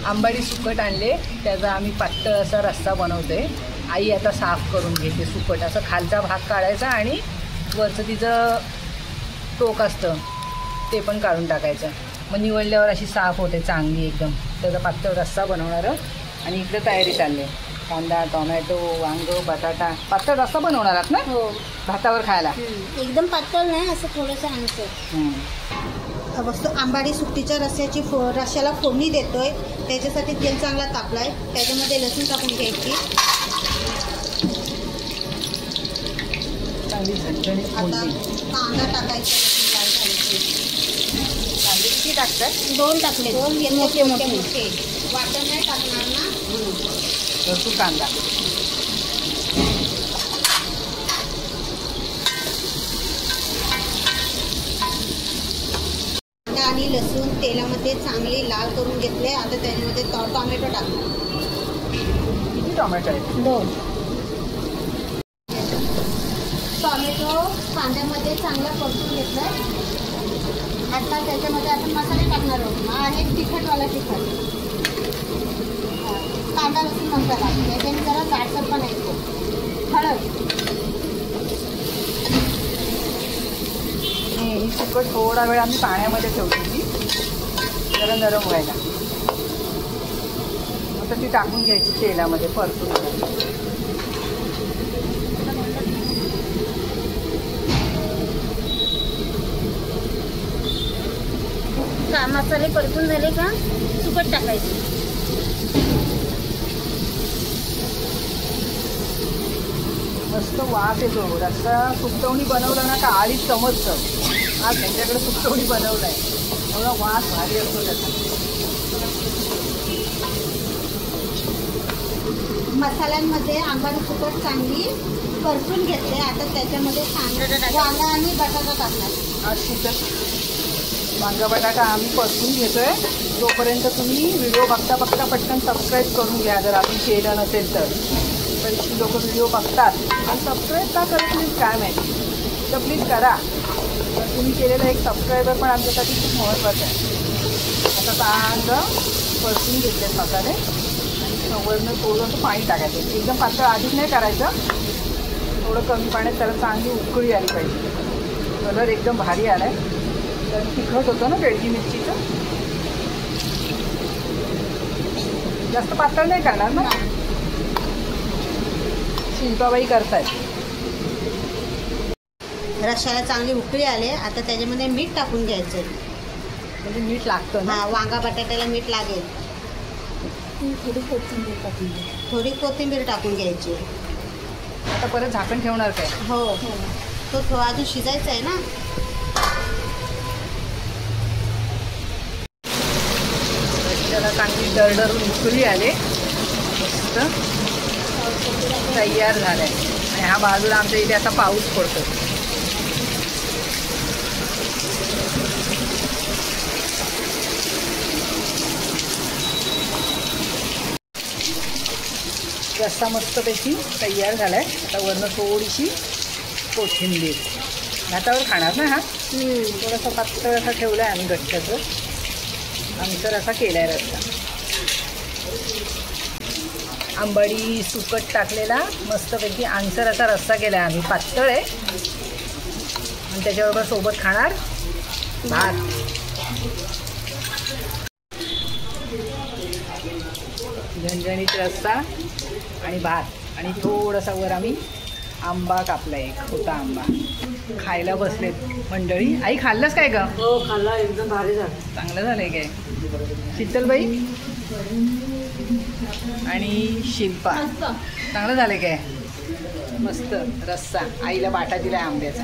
आंबाडी सुकट आणले, त्याचा आम्ही पातळ असा रस्सा बनवतोय. आई आता साफ करून घेते सुकट. असं खालचा भाग काढायचा आणि वरचं तिचं टोक असतं ते पण काढून टाकायचं. मग निवडल्यावर अशी साफ होते चांगली एकदम. त्याचा पातळ रस्सा बनवणार. आणि इकडे तयारी चालली आहे. कांदा, टोमॅटो, वांग, बटाटा. पातळ रस्सा बनवणार आहात ना? हो. भातावर खायला एकदम पातळ नाही, असं थोडंसं आणतो. वस्तू आंबाडी सुकटीच्या रस्स्याला फोडणी देतोय. त्याच्यासाठी तेल चांगला तापलाय. त्याच्यामध्ये लसूण टाकून घ्यायची. चांगली झणझणीत फोडणी. कांदा टाकायचा. कांदे किती टाकतात? 2 टाकले. 2 मोठे मोठे. वाटण नाही टाकणार ना. भरपूर कांदा. आणि लसूण तेलामध्ये चांगले लाल करून घेतले. आता त्याच्यामध्ये टोमॅटो टाकणार. किती टोमॅटो आहेत? 2 टोमॅटो कांद्यामध्ये चांगला परतून घेतलाय. आता त्याच्यामध्ये आपण मसाले टाकणार आहोत. हा आहे तिखटवाला तिखट. कांदा लसूण मसाला. त्याच्याने जरा जाडसर पण येतो. हळद. ही सुकट थोडा वेळ आम्ही पाण्यामध्ये ठेवतो ती जरा नरम व्हायला. आता ती टाकून घ्यायची तेलामध्ये परतून. मसाले परतून झाले का सुकट टाकायची. मस्त वास येतो. रस्सा सुकटवणी बनवला ना का आळीच समजतं. आज त्यांच्याकडे सुकटवणी बनवलं आहे. एवढा वास भारी असतो त्याचा. मसाल्यांमध्ये आंबाडी सुकट चांगली परतून घेतले. आता त्याच्यामध्ये वांगा आणि बटाटा टाकणार. आज शिकत वांगा बटाटा आम्ही परतून घेतोय. तोपर्यंत तुम्ही व्हिडिओ बघता बघता पटकन सबस्क्राईब करून घ्या जर आपण केलं नसेल तर. बरीचशी लोक व्हिडिओ बघतात आणि सबस्क्राईब का करत नाही काय माहिती. तर प्लीज करा. तुम्ही केलेला एक सबस्क्रायबर पण आमच्यासाठी खूप महत्त्वाचं आहे. आता चांगलं परतून घेतले मसाले आणि वरनं थोडंसं पाणी टाकायचं. एकदम पातळ आधीच नाही करायचं. थोडं कमी पाण्यात त्याला चांगली उकळी आली पाहिजे. कलर एकदम भारी आला आहे. तर तिखट होतं ना बेडगी मिरचीचं. जास्त पातळ नाही करणार ना. शिल्पाबाई करतायत. रश्श्याला चांगली उकळी आले. आता त्याच्यामध्ये मीठ टाकून घ्यायचं. म्हणजे मीठ लागतं ना. वांगा बटाट्याला मीठ लागेल. थोडी कोथिंबीर टाकून घ्यायची. आता परत झाकण ठेवणार काय? हो. तो थोडा अजून शिजायचा आहे ना. त्याला चांगली दरदरून उकळी आले. मस्त तयार झालाय. आणि ह्या बाजूला आमच्या इथे असा पाऊस पडतो. रस्सा मस्तपैकी तयार झालाय. आता वरनं थोडीशी कोथिंबीर. भातावर खाणार ना हा. थोडासा पातळ असा ठेवला आहे आम्ही गठ्ठ्याचं. आमचा रस्सा केलाय रस्सा. आंबाडी सुकट टाकलेला मस्तपैकी आंसर असा रस्सा केला आहे आम्ही. पातळ आहे. आणि त्याच्याबरोबर सोबत खाणार भात. झणझणीत रस्सा आणि भात. आणि थोडासा वर आम्ही आंबा कापला. एक होता आंबा. खायला बसलेत मंडळी. आई खाल्लंच काय का? हो खाल्ला. एकदम भारी झालं. चांगलं झालंय काय? शीतलबाई आणि शिल्पा चांगलं झालंय काय? मस्त रस्सा. आईला वाटा दिलाय आंब्याचा.